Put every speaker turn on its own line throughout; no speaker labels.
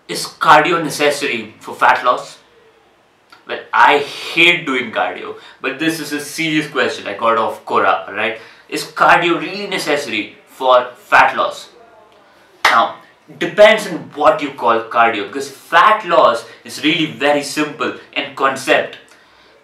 Is cardio necessary for fat loss? Well, I hate doing cardio, but this is a serious question I got off Quora, right? Is cardio really necessary for fat loss? Now, depends on what you call cardio, because fat loss is really very simple in concept.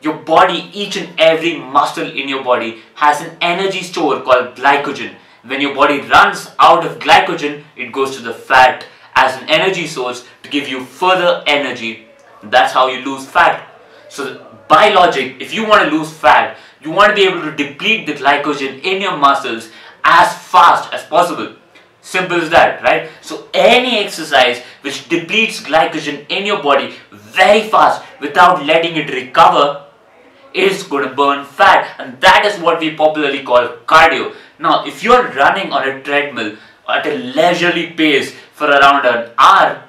Your body, each and every muscle in your body has an energy store called glycogen. When your body runs out of glycogen, it goes to the fat as an energy source to give you further energy. That's how you lose fat. So by logic, if you want to lose fat, you want to be able to deplete the glycogen in your muscles as fast as possible. Simple as that, right? So any exercise which depletes glycogen in your body very fast without letting it recover is going to burn fat, and that is what we popularly call cardio. Now, if you're running on a treadmill at a leisurely pace for around an hour,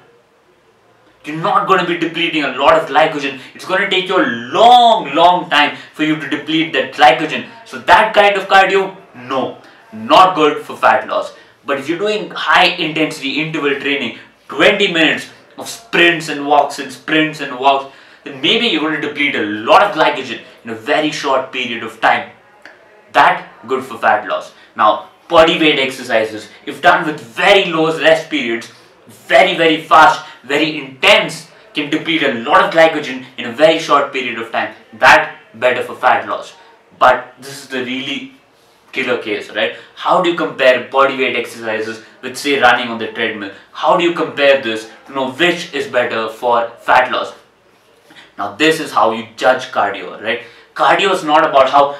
you're not going to be depleting a lot of glycogen. It's going to take you a long time for you to deplete that glycogen. So that kind of cardio, no, not good for fat loss. But if you're doing high intensity interval training, 20 minutes of sprints and walks, then maybe you're going to deplete a lot of glycogen in a very short period of time. That good for fat loss. Now, body weight exercises, if done with very low rest periods, very fast, very intense, can deplete a lot of glycogen in a very short period of time. That better for fat loss. But this is the really killer case, right? How do you compare body weight exercises with, say, running on the treadmill? How do you compare this to know which is better for fat loss? Now, this is how you judge cardio, right? Cardio is not about how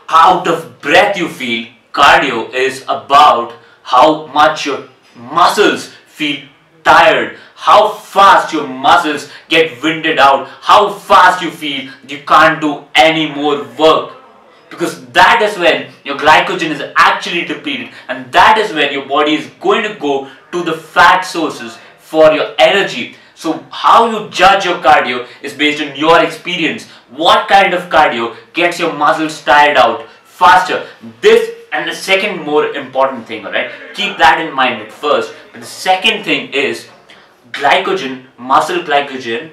out of breath you feel. Cardio is about how much your muscles feel tired, how fast your muscles get winded out, how fast you feel you can't do any more work. Because that is when your glycogen is actually depleted, and that is when your body is going to go to the fat sources for your energy. So how you judge your cardio is based on your experience. What kind of cardio gets your muscles tired out faster? This and the second more important thing, alright? Keep that in mind at first. But the second thing is glycogen, muscle glycogen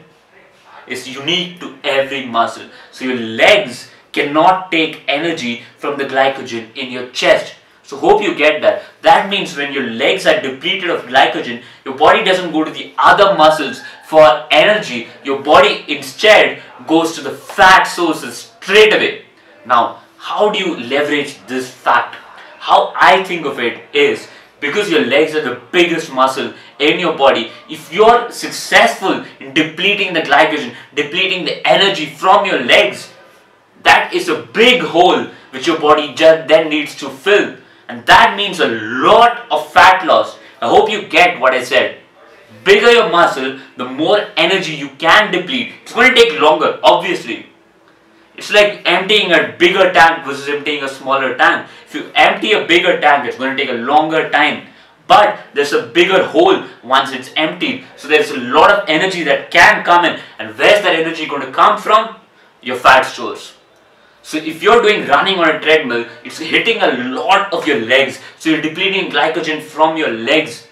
is unique to every muscle. So your legs cannot take energy from the glycogen in your chest. So hope you get that. That means when your legs are depleted of glycogen, your body doesn't go to the other muscles for energy. Your body instead goes to the fat sources straight away. Now, how do you leverage this fact? How I think of it is, because your legs are the biggest muscle in your body, if you're successful in depleting the glycogen, depleting the energy from your legs, that is a big hole which your body just then needs to fill. And that means a lot of fat loss. I hope you get what I said. Bigger your muscle, the more energy you can deplete. It's going to take longer, obviously. It's like emptying a bigger tank versus emptying a smaller tank. If you empty a bigger tank, it's going to take a longer time. But there's a bigger hole once it's emptied. So there's a lot of energy that can come in. And where's that energy going to come from? Your fat stores. So if you're doing running on a treadmill, it's hitting a lot of your legs. So you're depleting glycogen from your legs.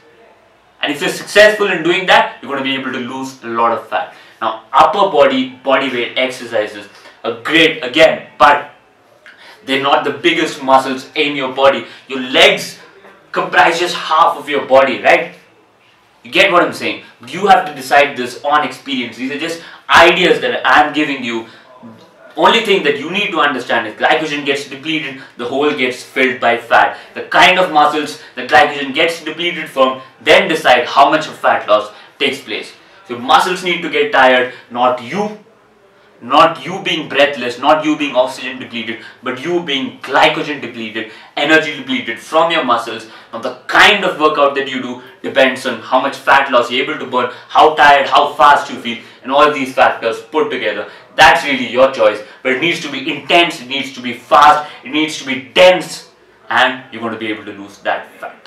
And if you're successful in doing that, you're going to be able to lose a lot of fat. Now, upper body weight exercises are great again, but they're not the biggest muscles in your body. Your legs comprise just half of your body, right? You get what I'm saying? You have to decide this on experience. These are just ideas that I'm giving you. Only thing that you need to understand is glycogen gets depleted, the hole gets filled by fat. The kind of muscles that glycogen gets depleted from, then decide how much of fat loss takes place. So muscles need to get tired, not you being breathless, not you being oxygen depleted, but you being glycogen depleted, energy depleted from your muscles. Now the kind of workout that you do depends on how much fat loss you're able to burn, how tired, how fast you feel, and all these factors put together. That's really your choice, but it needs to be intense, it needs to be fast, it needs to be dense, and you're going to be able to lose that fat.